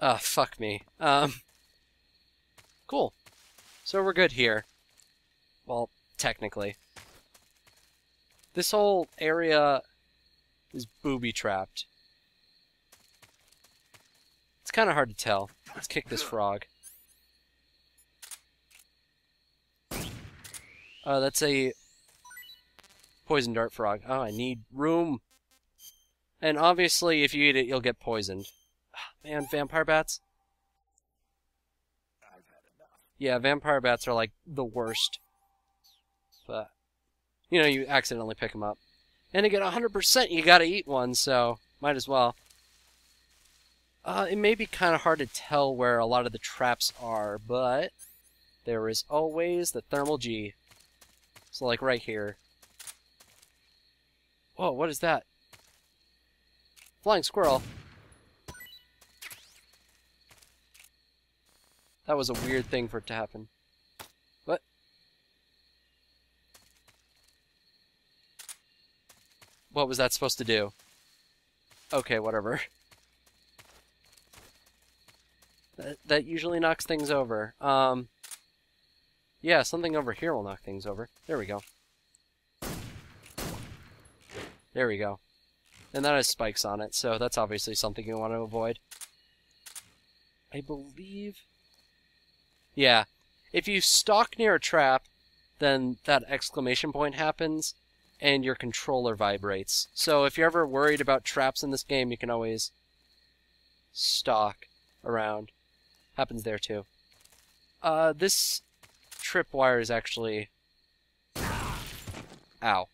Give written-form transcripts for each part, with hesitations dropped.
Fuck me. Cool. So we're good here. Well, technically. This whole area is booby-trapped. It's kind of hard to tell. Let's kick this frog. That's a poison dart frog. Oh, I need room. And obviously, if you eat it, you'll get poisoned. Man, vampire bats? Yeah, vampire bats are like the worst. But, you know, you accidentally pick them up. And to get 100%, you gotta eat one, so might as well. It may be kind of hard to tell where a lot of the traps are, but there is always the thermal G. So, like right here. Whoa, what is that? Flying squirrel. That was a weird thing for it to happen. What? What was that supposed to do? Okay, whatever. That usually knocks things over. Yeah, something over here will knock things over. There we go. There we go. And that has spikes on it, so that's obviously something you want to avoid. I believe... Yeah. If you stalk near a trap, then that exclamation point happens, and your controller vibrates. So if you're ever worried about traps in this game, you can always stalk around. Happens there too. This tripwire is actually... Ow.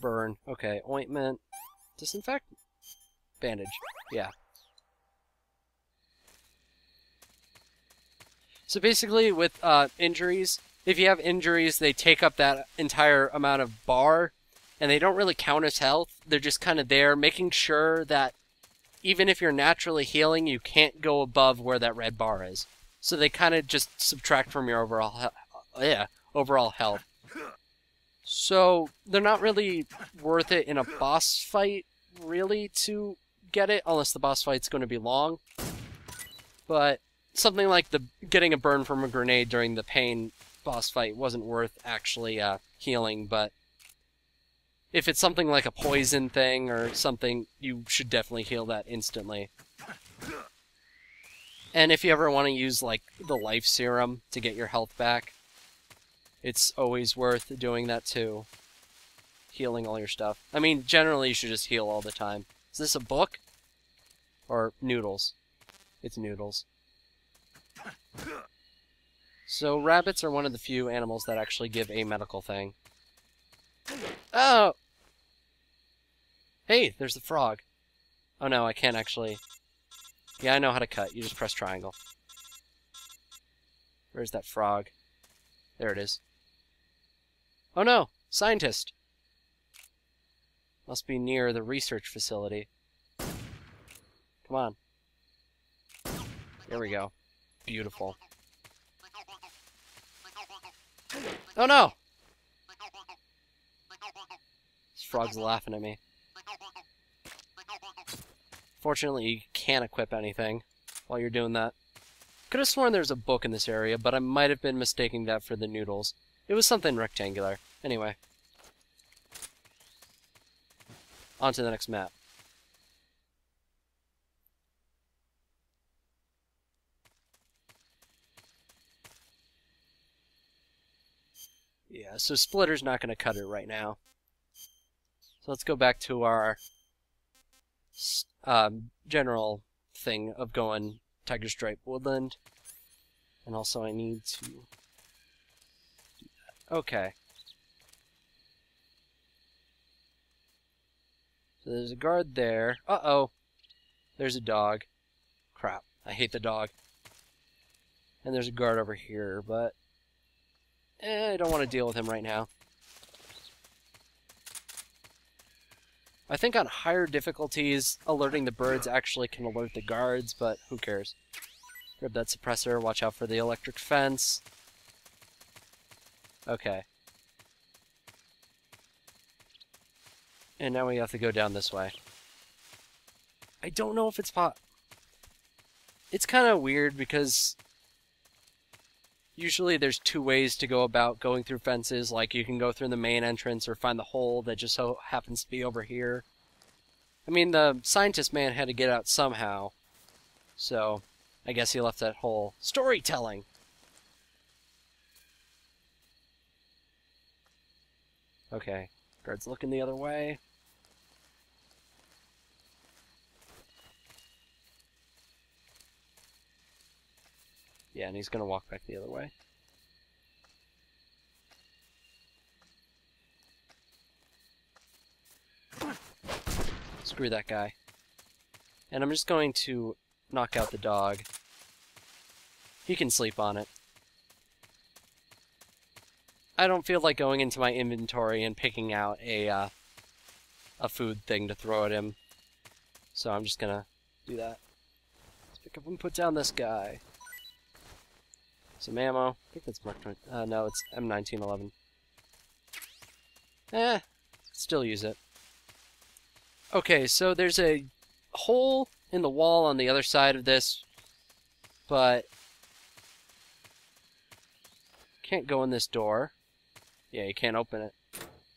Burn. Okay, ointment. Disinfect? Bandage. Yeah. So basically, with injuries, if you have injuries, they take up that entire amount of bar, and they don't really count as health. They're just kind of there, making sure that even if you're naturally healing, you can't go above where that red bar is. So they kind of just subtract from your overall health. So they're not really worth it in a boss fight, really, to get it, unless the boss fight's going to be long. But something like getting a burn from a grenade during the pain boss fight wasn't worth actually healing, but if it's something like a poison thing or something, you should definitely heal that instantly. And if you ever want to use like the life serum to get your health back, it's always worth doing that too. Healing all your stuff. I mean, generally you should just heal all the time. Is this a book? Or noodles? It's noodles. So rabbits are one of the few animals that actually give a medical thing. Oh! Hey, there's the frog. Oh no, I can't actually... Yeah, I know how to cut. You just press triangle. Where's that frog? There it is. Oh no! Scientist! Must be near the research facility. Come on. There we go. Beautiful. Oh no! This frog's laughing at me. Fortunately, you can't equip anything while you're doing that. Could have sworn there's a book in this area, but I might have been mistaking that for the noodles. It was something rectangular. Anyway. On to the next map. Yeah, so Splitter's not going to cut it right now. So let's go back to our general thing of going Tiger Stripe Woodland. And also I need to do that. Okay. So there's a guard there. Uh-oh. There's a dog. Crap. I hate the dog. And there's a guard over here, but I don't want to deal with him right now. I think on higher difficulties, alerting the birds actually can alert the guards, but who cares? Grab that suppressor, watch out for the electric fence. Okay. And now we have to go down this way. I don't know if it's It's kind of weird because usually there's two ways to go about going through fences. Like, you can go through the main entrance or find the hole that just so happens to be over here. I mean, the scientist man had to get out somehow, so I guess he left that hole. Storytelling! Okay, guard's looking the other way. Yeah, and he's gonna walk back the other way. Screw that guy. And I'm just going to knock out the dog. He can sleep on it. I don't feel like going into my inventory and picking out a food thing to throw at him. So I'm just gonna do that. Let's pick up and put down this guy. Some ammo. I think that's Mark 20. No, it's M1911. Still use it. Okay, so there's a hole in the wall on the other side of this, but can't go in this door. Yeah, you can't open it.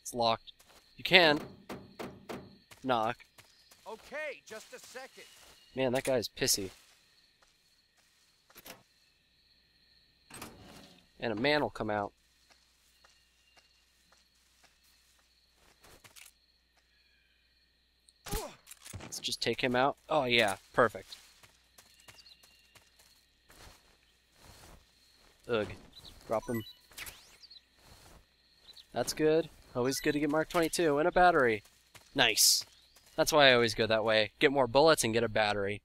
It's locked. You can knock. Okay, just a second. Man, that guy's pissy. And a man will come out. Let's just take him out. Oh yeah, perfect. Ugh. Drop him. That's good. Always good to get Mark 22 and a battery. Nice. That's why I always go that way. Get more bullets and get a battery.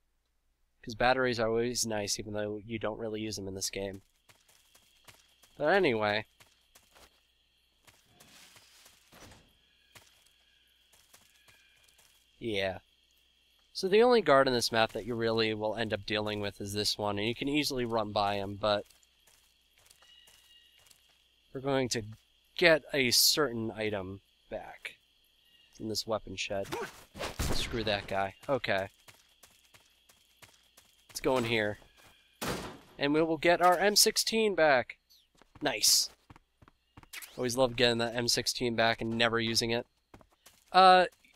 Because batteries are always nice, even though you don't really use them in this game. But anyway. Yeah. So the only guard in this map that you really will end up dealing with is this one, and you can easily run by him, but we're going to get a certain item back in this weapon shed. Screw that guy. Okay. Let's go in here. And we will get our M16 back. Nice. Always love getting that M16 back and never using it.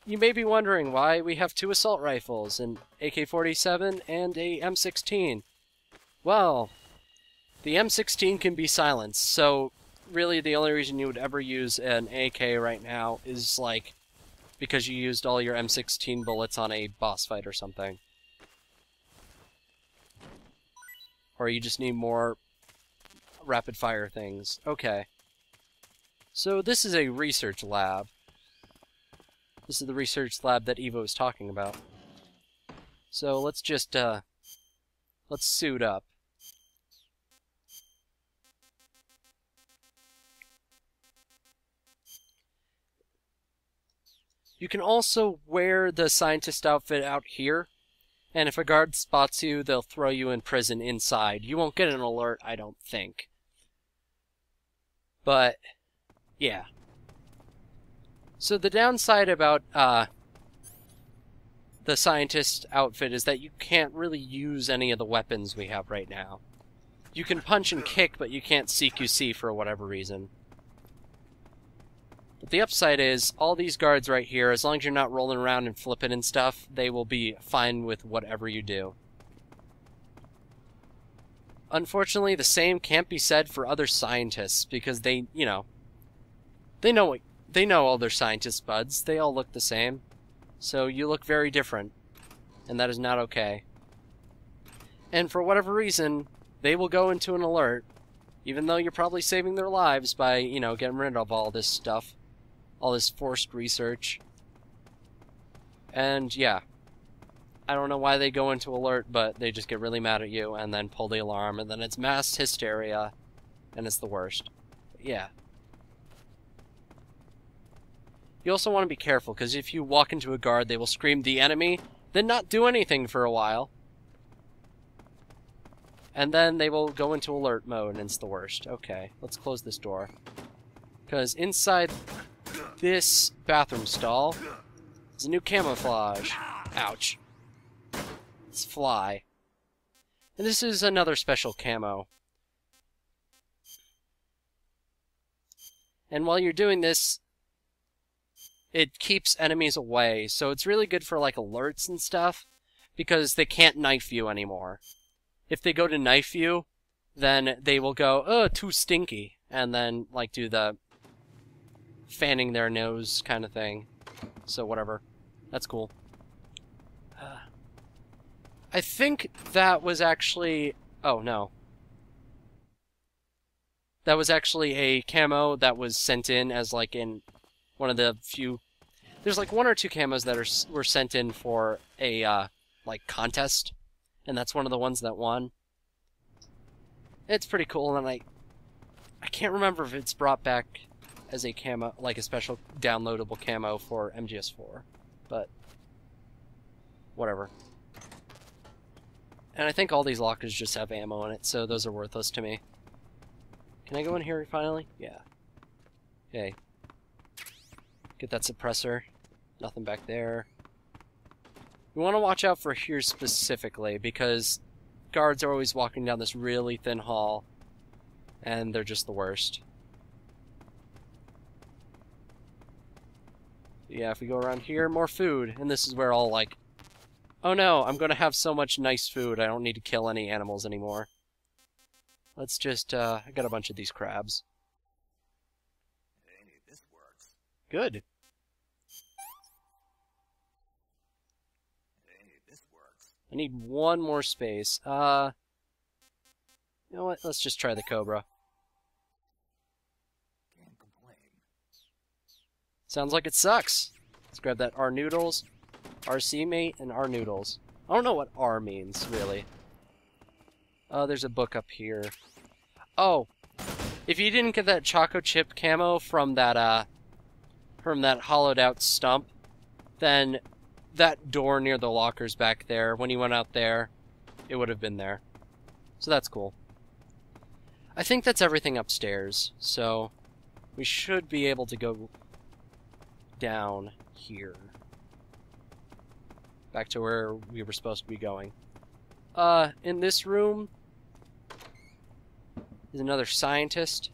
You may be wondering why we have two assault rifles, an AK-47 and a M16. Well, the M16 can be silenced, so really the only reason you would ever use an AK right now is, like, because you used all your M16 bullets on a boss fight or something. Or you just need more rapid-fire things. Okay. So this is a research lab. This is the research lab that Evo was talking about. So let's just, let's suit up. You can also wear the scientist outfit out here, and if a guard spots you, they'll throw you in prison inside. You won't get an alert, I don't think. But, yeah. So the downside about the scientist outfit is that you can't really use any of the weapons we have right now. You can punch and kick, but you can't CQC for whatever reason. But the upside is, all these guards right here, as long as you're not rolling around and flipping and stuff, they will be fine with whatever you do. Unfortunately, the same can't be said for other scientists, because they know all their scientist buds. They all look the same. So you look very different. And that is not okay. And for whatever reason, they will go into an alert, even though you're probably saving their lives by, getting rid of all this stuff. All this forced research. And, yeah. I don't know why they go into alert, but they just get really mad at you and then pull the alarm, and then it's mass hysteria, and it's the worst. But yeah. You also want to be careful, because if you walk into a guard, they will scream, "The enemy," then not do anything for a while. And then they will go into alert mode, and it's the worst. Okay, let's close this door. Because inside this bathroom stall is a new camouflage. Ouch. It's fly. And this is another special camo. And while you're doing this, it keeps enemies away, so it's really good for like alerts and stuff, because they can't knife you anymore. If they go to knife you, then they will go, oh, too stinky, and then like do the fanning their nose kind of thing. So whatever. That's cool. I think that was actually... Oh, no. That was actually a camo that was sent in as, like, in one of the few... There's, like, one or two camos that were sent in for a, like, contest. And that's one of the ones that won. It's pretty cool, and I can't remember if it's brought back as a camo, like a special downloadable camo for MGS4. But... whatever. And I think all these lockers just have ammo in it, so those are worthless to me. Can I go in here finally? Yeah. Okay. Get that suppressor. Nothing back there. We want to watch out for here specifically, because guards are always walking down this really thin hall, and they're just the worst. Yeah, if we go around here, more food, and this is where all, like, oh no, I'm going to have so much nice food, I don't need to kill any animals anymore. Let's just, I got a bunch of these crabs. Hey, this works. Good. Hey, this works. I need one more space. You know what, let's just try the Cobra. Can't complain. Sounds like it sucks. Let's grab that R noodles. RC mate and R noodles. I don't know what R means, really. Oh, there's a book up here. Oh, if you didn't get that Choco Chip camo from that hollowed out stump, then that door near the lockers back there, when you went out there, it would have been there. So that's cool. I think that's everything upstairs, so we should be able to go down here. Back to where we were supposed to be going. In this room is another scientist.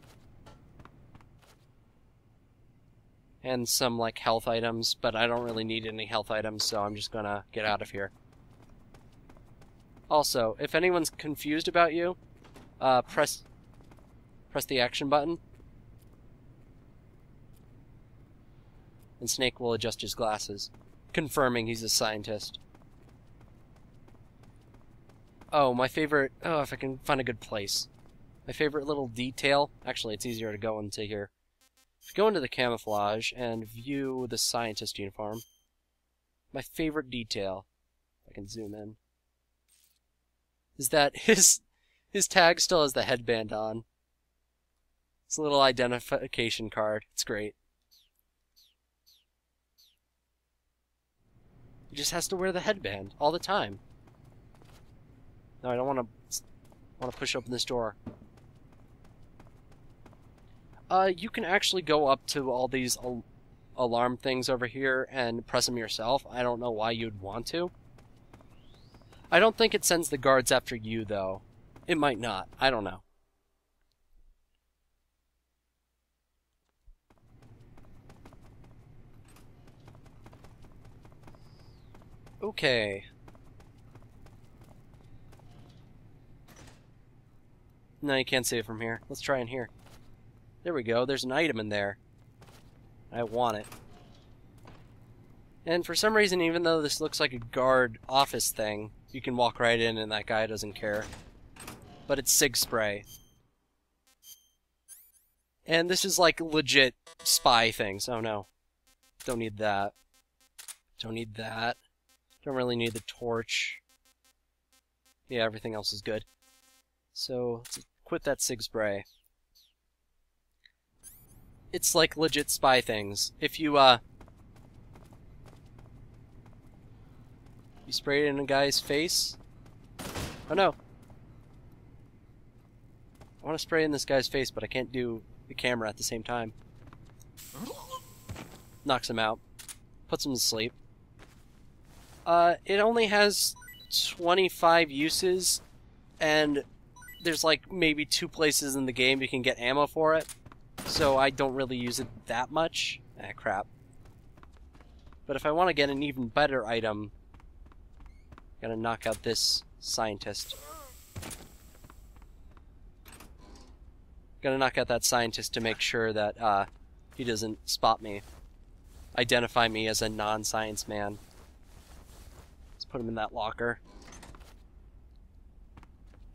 And some, like, health items, but I don't really need any health items, so I'm just gonna get out of here. Also, if anyone's confused about you, press the action button. And Snake will adjust his glasses, confirming he's a scientist. Oh, my favorite... Oh, if I can find a good place. My favorite little detail... Actually, it's easier to go into here. If you go into the camouflage and view the scientist uniform, my favorite detail, if I can zoom in, is that his tag still has the headband on. It's a little identification card. It's great. He just has to wear the headband all the time. No, I don't want to push open this door. You can actually go up to all these alarm things over here and press them yourself. I don't know why you'd want to. I don't think it sends the guards after you, though. It might not. I don't know. Okay. No, you can't save from here. Let's try in here. There we go. There's an item in there. I want it. And for some reason, even though this looks like a guard office thing, you can walk right in and that guy doesn't care. But it's Sig Spray. And this is like legit spy things. Oh no. Don't need that. Don't need that. Don't really need the torch. Yeah, everything else is good. So, let's quit that Sig Spray. It's like legit spy things. If you, you spray it in a guy's face. Oh no. I want to spray in this guy's face, but I can't do the camera at the same time. Knocks him out. Puts him to sleep. It only has 25 uses, and there's like maybe 2 places in the game you can get ammo for it, so I don't really use it that much. Ah, crap. But if I want to get an even better item, gotta knock out this scientist. Gotta knock out that scientist to make sure that he doesn't spot me. Identify me as a non-science man. Let's put him in that locker.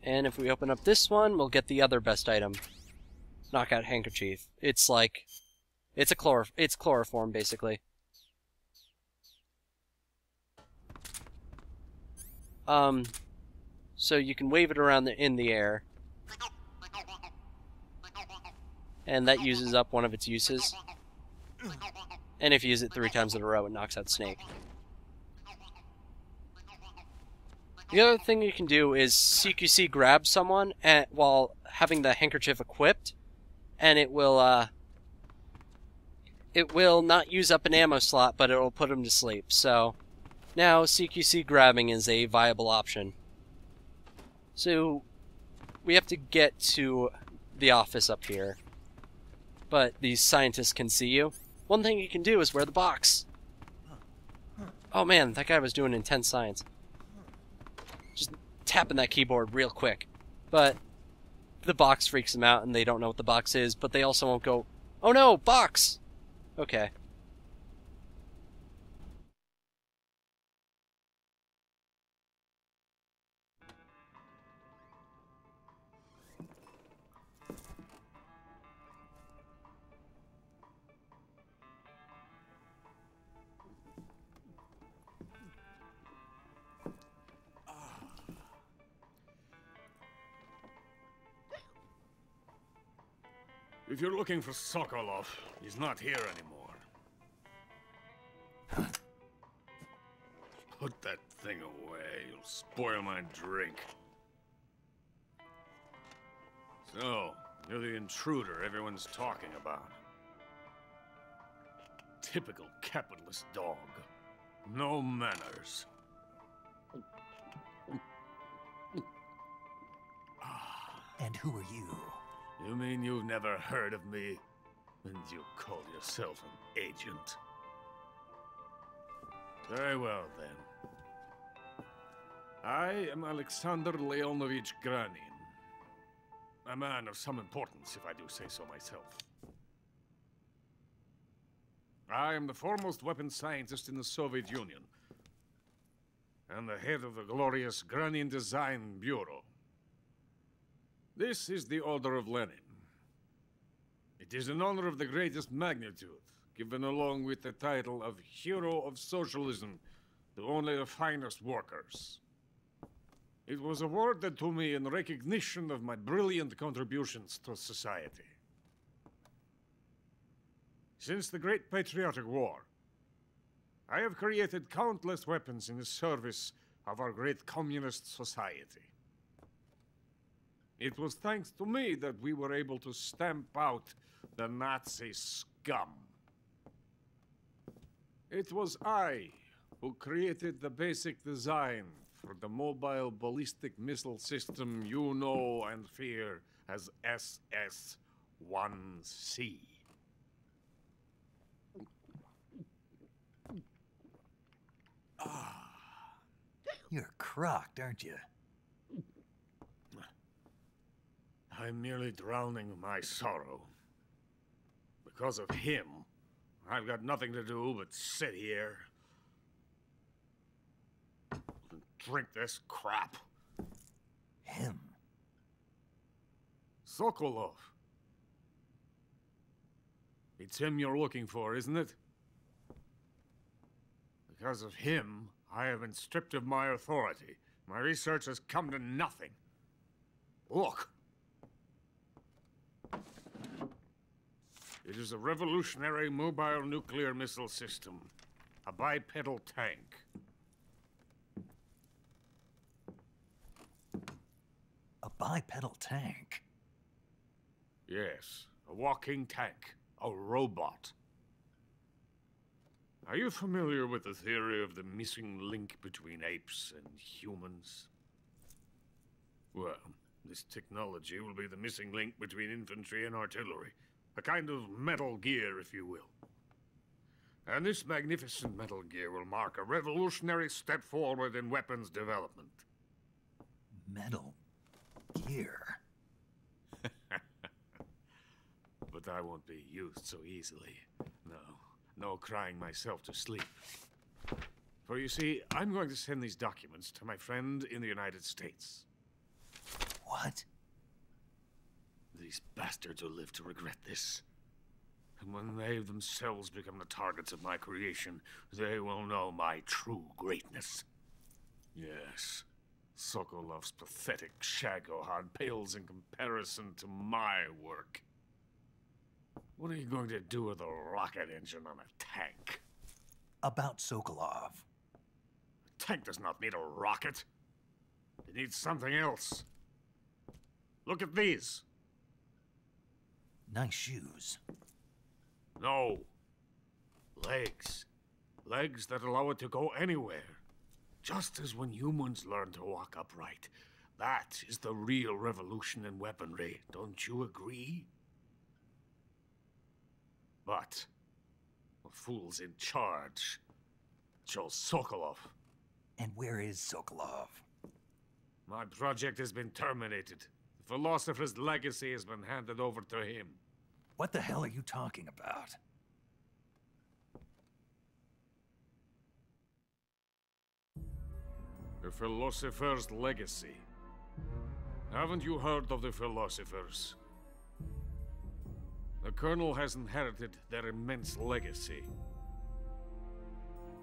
And if we open up this one, we'll get the other best item. Knockout handkerchief. It's like... It's chloroform, basically. So you can wave it around in the air. And that uses up one of its uses. And if you use it 3 times in a row, it knocks out Snake. The other thing you can do is CQC grab someone while having the handkerchief equipped, and it will not use up an ammo slot, but it will put him to sleep. So now CQC grabbing is a viable option. So we have to get to the office up here, but these scientists can see you. One thing you can do is wear the box. Oh man, that guy was doing intense science. Just tapping that keyboard real quick. But the box freaks them out and they don't know what the box is, but they also won't go, "Oh no, box!" Okay. If you're looking for Sokolov, he's not here anymore. Put that thing away. You'll spoil my drink. So, you're the intruder everyone's talking about. Typical capitalist dog. No manners. And who are you? You mean you've never heard of me? And you call yourself an agent? Very well, then. I am Alexander Leonovich Granin. A man of some importance, if I do say so myself. I am the foremost weapons scientist in the Soviet Union, and the head of the glorious Granin Design Bureau. This is the Order of Lenin. It is an honor of the greatest magnitude, given along with the title of Hero of Socialism to only the finest workers. It was awarded to me in recognition of my brilliant contributions to society. Since the Great Patriotic War, I have created countless weapons in the service of our great communist society. It was thanks to me that we were able to stamp out the Nazi scum. It was I who created the basic design for the mobile ballistic missile system you know and fear as SS-1C. You're crocked, aren't you? I'm merely drowning my sorrow. Because of him, I've got nothing to do but sit here and drink this crap. Him? Sokolov. It's him you're looking for, isn't it? Because of him, I have been stripped of my authority. My research has come to nothing. Look. It is a revolutionary mobile nuclear missile system. A bipedal tank. A bipedal tank? Yes, a walking tank. A robot. Are you familiar with the theory of the missing link between apes and humans? Well, this technology will be the missing link between infantry and artillery. A kind of metal gear, if you will. And this magnificent metal gear will mark a revolutionary step forward in weapons development. Metal gear. But I won't be used so easily. No crying myself to sleep. For you see, I'm going to send these documents to my friend in the United States. What? These bastards will live to regret this. And when they themselves become the targets of my creation, they will know my true greatness. Yes, Sokolov's pathetic Shagohod pales in comparison to my work. What are you going to do with a rocket engine on a tank? About Sokolov. A tank does not need a rocket. It needs something else. Look at these. Nice shoes. No. Legs. Legs that allow it to go anywhere. Just as when humans learn to walk upright. That is the real revolution in weaponry. Don't you agree? But the fool's in charge. Joe Sokolov. And where is Sokolov? My project has been terminated. The philosopher's legacy has been handed over to him. What the hell are you talking about? The philosopher's legacy. Haven't you heard of the philosophers? The Colonel has inherited their immense legacy.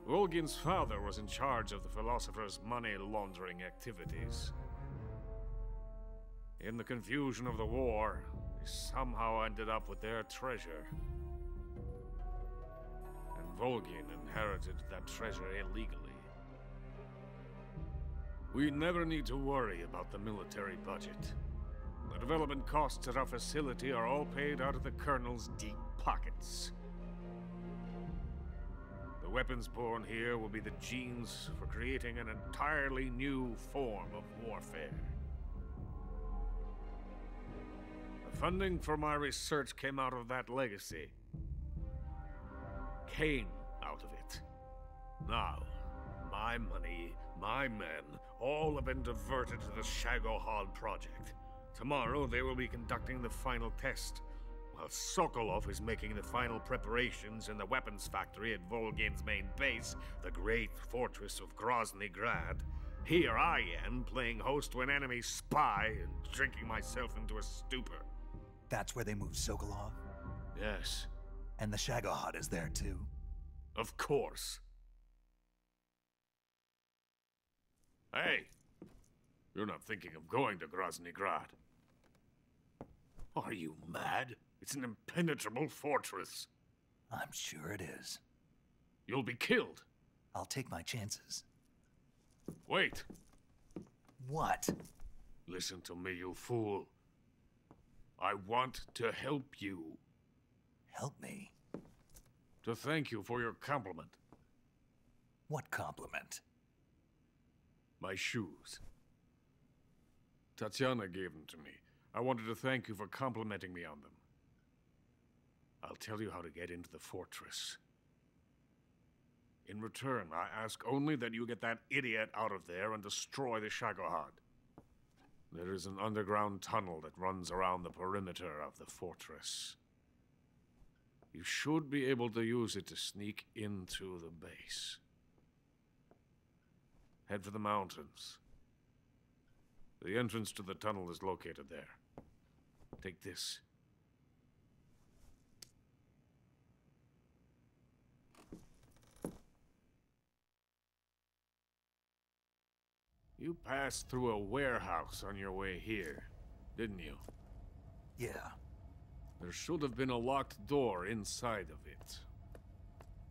Volgin's father was in charge of the philosophers' money laundering activities. In the confusion of the war, they somehow ended up with their treasure. And Volgin inherited that treasure illegally. We never need to worry about the military budget. The development costs at our facility are all paid out of the Colonel's deep pockets. The weapons born here will be the genes for creating an entirely new form of warfare. The funding for my research came out of that legacy. Came out of it. Now, my money, my men, all have been diverted to the Shagohod project. Tomorrow, they will be conducting the final test, while Sokolov is making the final preparations in the weapons factory at Volgin's main base, the great fortress of Grozny Grad. Here I am, playing host to an enemy spy and drinking myself into a stupor. That's where they moved Sokolov? Yes. And the Shagohod is there too? Of course. Hey! You're not thinking of going to Grozny Grad. Are you mad? It's an impenetrable fortress. I'm sure it is. You'll be killed. I'll take my chances. Wait. What? Listen to me, you fool. I want to help you. Help me? To thank you for your compliment. What compliment? My shoes. Tatiana gave them to me. I wanted to thank you for complimenting me on them. I'll tell you how to get into the fortress. In return, I ask only that you get that idiot out of there and destroy the Shagohod. There is an underground tunnel that runs around the perimeter of the fortress. You should be able to use it to sneak into the base. Head for the mountains. The entrance to the tunnel is located there. Take this. You passed through a warehouse on your way here, didn't you? Yeah. There should have been a locked door inside of it.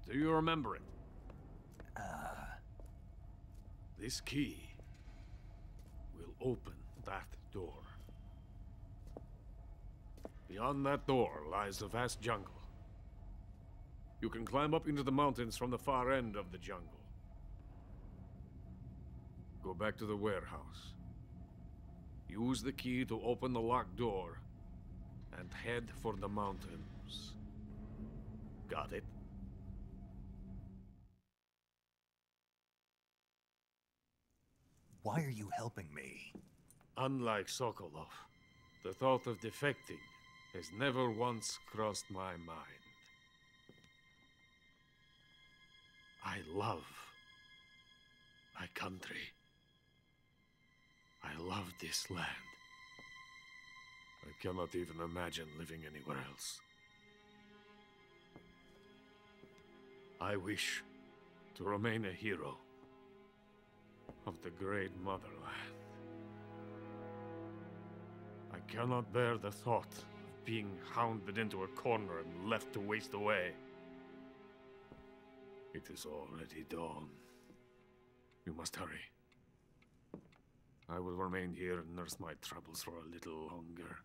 Do you remember it? This key will open that door. Beyond that door lies a vast jungle. You can climb up into the mountains from the far end of the jungle. Go back to the warehouse. Use the key to open the locked door and head for the mountains. Got it? Why are you helping me? Unlike Sokolov, the thought of defecting has never once crossed my mind. I love my country. I love this land. I cannot even imagine living anywhere else. I wish to remain a hero of the great motherland. I cannot bear the thought of being hounded into a corner and left to waste away. It is already dawn. You must hurry. I will remain here and nurse my troubles for a little longer.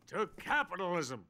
To capitalism!